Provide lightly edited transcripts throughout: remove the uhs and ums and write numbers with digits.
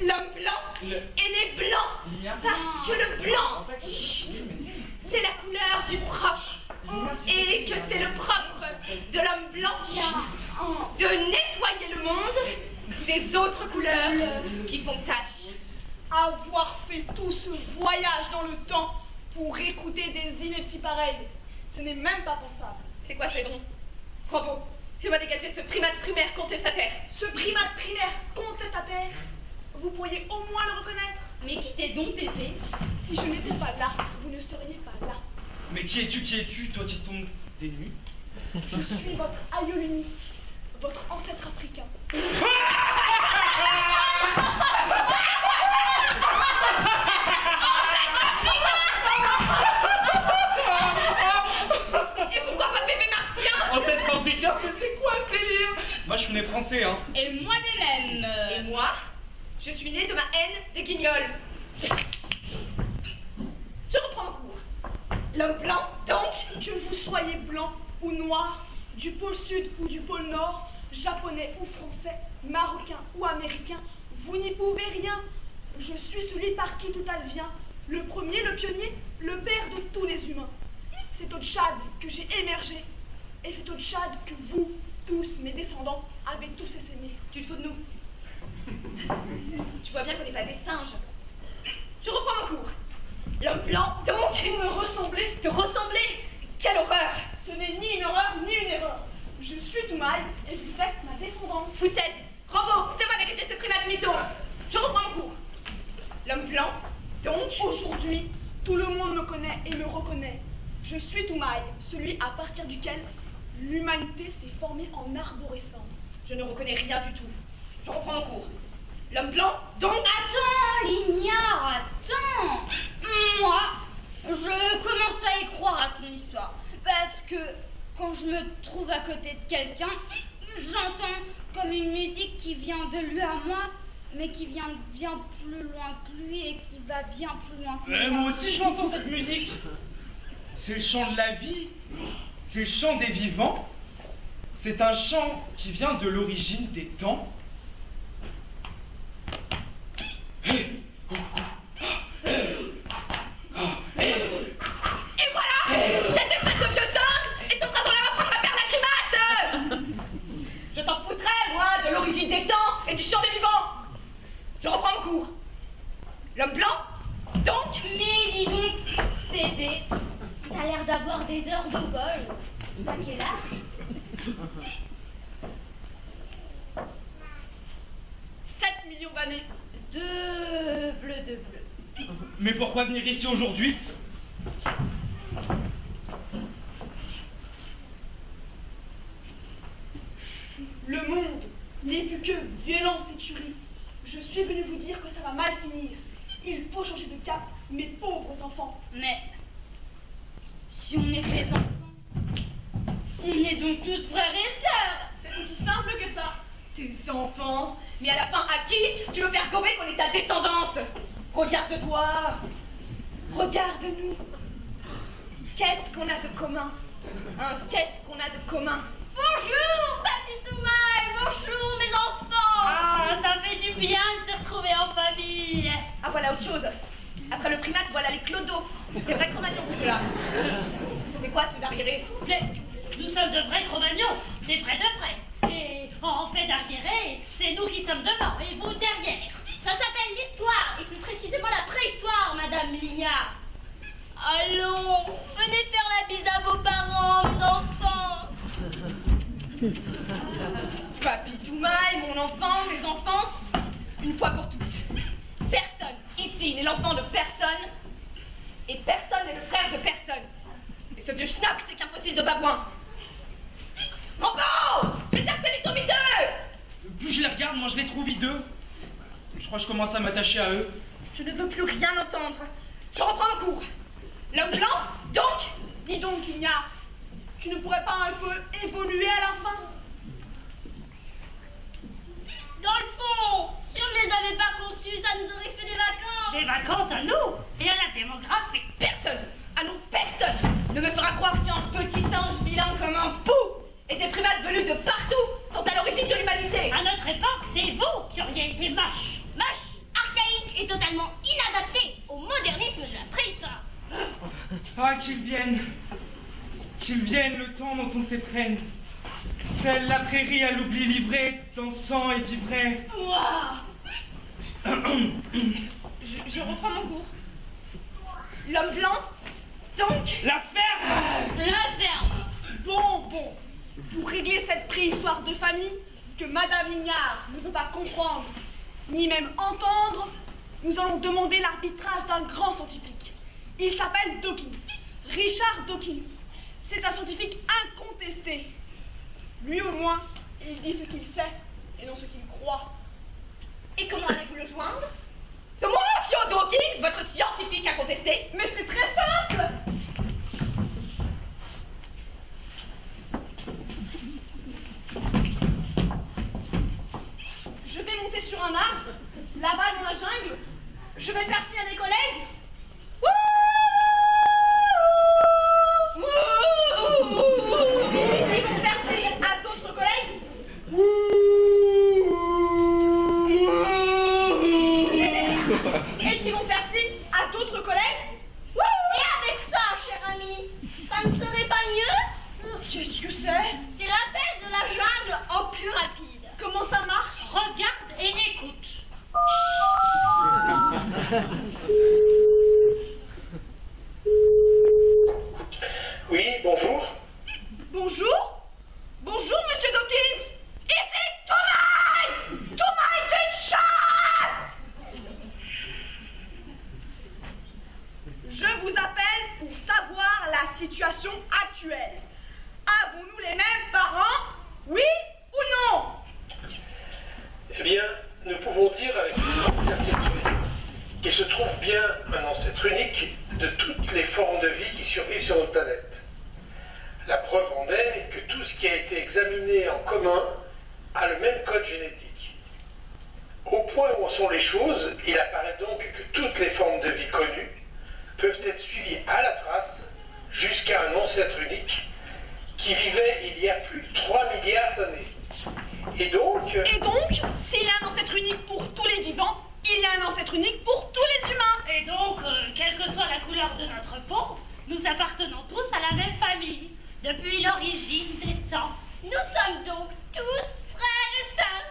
L'homme blanc est né blanc parce que le blanc, c'est la couleur du propre. Et que c'est le propre de l'homme blanc de nettoyer le monde des autres couleurs qui font tache. Avoir fait tout ce voyage dans le temps pour écouter des inepties pareilles, ce n'est même pas pensable. C'est quoi ces gros? Bravo, fais-moi dégager ce primate primaire contestataire. Ce primate primaire contestataire, vous pourriez au moins le reconnaître. Mais qui t'es donc, Pépé? Si je n'étais pas là, vous ne seriez pas là. Mais qui es-tu, toi qui tombes des nues? Je suis votre aïeul unique, votre ancêtre africain. Et pourquoi pas bébé martien? Ancêtre africain, mais c'est quoi ce délire? Moi je suis né français, hein. Et moi de même. Et moi, je suis née de ma haine des guignols. Je reprends mon cours. L'homme blanc, donc, Que vous soyez blanc ou noir, du pôle sud ou du pôle nord, japonais ou français, marocain ou américain, vous n'y pouvez rien. Je suis celui par qui tout advient, le premier, le pionnier, le père de tous les humains. C'est au Tchad que j'ai émergé, et c'est au Tchad que vous, tous mes descendants, avez tous essaimé. tu te fous de nous. Tu vois bien qu'on n'est pas des singes. Je reprends mon cours. L'homme blanc, donc, Vous me ressemblez. te ressembler. Quelle horreur! Ce n'est ni une horreur ni une erreur. Je suis Toumaï et vous êtes ma descendance. Foutaise! Bravo! Fais-moi vérifier ce primate mytho! Je reprends mon cours. L'homme blanc, donc, Aujourd'hui, tout le monde me connaît et me reconnaît. Je suis Toumaï, celui à partir duquel l'humanité s'est formée en arborescence. je ne reconnais rien du tout. Je reprends mon cours. L'homme blanc, donc, Attends, Lignard, attends. Moi, je commence à y croire à son histoire. Parce que quand je me trouve à côté de quelqu'un, j'entends comme une musique qui vient de lui à moi, mais qui vient de bien plus loin que lui et qui va bien plus loin que Moi aussi je l'entends cette musique. C'est le chant de la vie, c'est le chant des vivants. C'est un chant qui vient de l'origine des temps. et voilà! Cette espèce de vieux singe est en train de leur apprendre à faire la grimace! Je t'en foutrais, moi, de l'origine des temps et du chant des vivants! Je reprends mon cours. L'homme blanc, donc, Mais dis donc, bébé, t'as l'air d'avoir des heures de vol. T'as quel âge? 7 millions d'années. De bleu. Mais pourquoi venir ici aujourd'hui? Le monde n'est plus que violence et tuerie. Je suis venu vous dire que ça va mal finir. Il faut changer de cap, mes pauvres enfants. Mais si on est des enfants, on est donc tous frères et sœurs. C'est aussi simple que ça. tes enfants, mais à la fin, à qui tu veux faire gober qu'on est ta descendance? Regarde-toi, regarde-nous. Qu'est-ce qu'on a de commun? Hein, qu'est-ce qu'on a de commun? Bonjour, Papy Toumaï, bonjour mes enfants. Ah, ça fait du bien de se retrouver en famille. Ah, voilà autre chose. Après le primate, voilà les clodos. Les vrais Cro-Magnons, ces deux-là. C'est quoi ces arriérés? Nous sommes de vrais Cro-Magnons, des vrais de vrais. Et en fait d'arriérés, c'est nous qui sommes devant et vous derrière. Ça s'appelle l'histoire, et plus précisément la préhistoire, Madame Lignard. Allons, venez faire la bise à vos parents, mes enfants. Papy Toumaï, mon enfant, mes enfants, une fois pour toutes. Personne ici n'est l'enfant de personne, et personne n'est le frère de personne. Et ce vieux schnapp, c'est qu'un fossile de babouin. Rambo! Fais taire ces mythos miteux! Plus je les regarde, moins je les trouve hideux. Je crois que je commence à m'attacher à eux. Je ne veux plus rien entendre. Je reprends le cours. L'homme blanc, donc? Dis donc, Lignard, tu ne pourrais pas un peu évoluer à la fin? Dans le fond, si on ne les avait pas conçus, ça nous aurait fait des vacances. Des vacances à nous et à la démographie. Personne, ah non, personne ne me fera croire qu'un petit singe vilain comme un pou et des primates venus de partout sont à l'origine de l'humanité. À notre époque, c'est vous qui auriez été moche. Mâche, préhistoire. Ah, qu'ils viennent, le temps dont on s'éprenne. Telle la prairie à l'oubli livré, dansant et d'ivraie. Ouah. Je reprends mon cours. L'homme blanc, donc, La ferme! La ferme. Bon. Pour régler cette préhistoire de famille que Madame Lignard ne veut pas comprendre, ni même entendre, nous allons demander l'arbitrage d'un grand scientifique. Il s'appelle Dawkins, Richard Dawkins. C'est un scientifique incontesté. Lui au moins, il dit ce qu'il sait et non ce qu'il croit. et comment allez-vous le joindre? C'est moi, monsieur Dawkins, votre scientifique incontesté. Mais c'est très simple! Je vais monter sur un arbre, là-bas dans la jungle. Je vais faire signe à des collègues. Ils vont faire signe à d'autres collègues. Et qui vont faire signe à d'autres collègues. Et avec ça, cher ami, ça ne serait pas mieux? Qu'est-ce que c'est? C'est l'appel de la jungle en plus rapide. Comment ça marche? Regarde et écoute. Oui, bonjour. Bonjour? Bonjour, monsieur Dawkins. Ici Toumaï! Toumaï Deschamps! Je vous appelle pour savoir la situation actuelle. Avons-nous les mêmes parents? Oui ou non? Eh bien, nous pouvons dire avec une grande certitude qu'il se trouve bien un ancêtre unique de toutes les formes de vie qui survivent sur notre planète. La preuve en est que tout ce qui a été examiné en commun a le même code génétique. Au point où en sont les choses, il apparaît donc que toutes les formes de vie connues peuvent être suivies à la trace jusqu'à un ancêtre unique qui vivait il y a plus de 3 milliards d'années. Et donc, S'il y a un ancêtre unique pour tous les vivants, il y a un ancêtre unique pour tous les humains. Et donc, quelle que soit la couleur de notre peau, nous appartenons tous à la même famille, depuis l'origine des temps. Nous sommes donc tous frères et sœurs.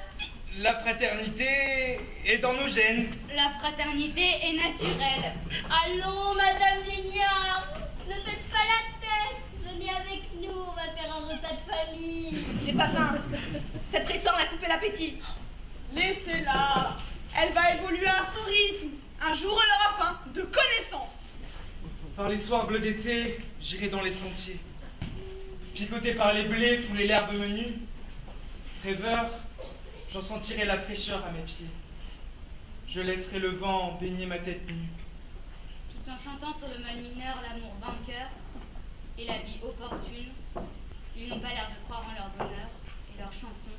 La fraternité est dans nos gènes. La fraternité est naturelle. Allons, Madame Lignard, ne faites pas la tête. Venez avec nous, on va faire un repas de famille. J'ai pas faim. Cette préhistoire m'a coupé l'appétit. Laissez-la. Elle va évoluer à son rythme. Un jour, elle aura faim de connaissances. Par les soirs bleus d'été, j'irai dans les sentiers. Picoté par les blés, fouler l'herbe menue. Rêveur, j'en sentirai la fraîcheur à mes pieds. Je laisserai le vent baigner ma tête nue. Tout en chantant sur le mal mineur l'amour vainqueur et la vie opportune, ils n'ont pas l'air de croire en leur bonheur et leurs chansons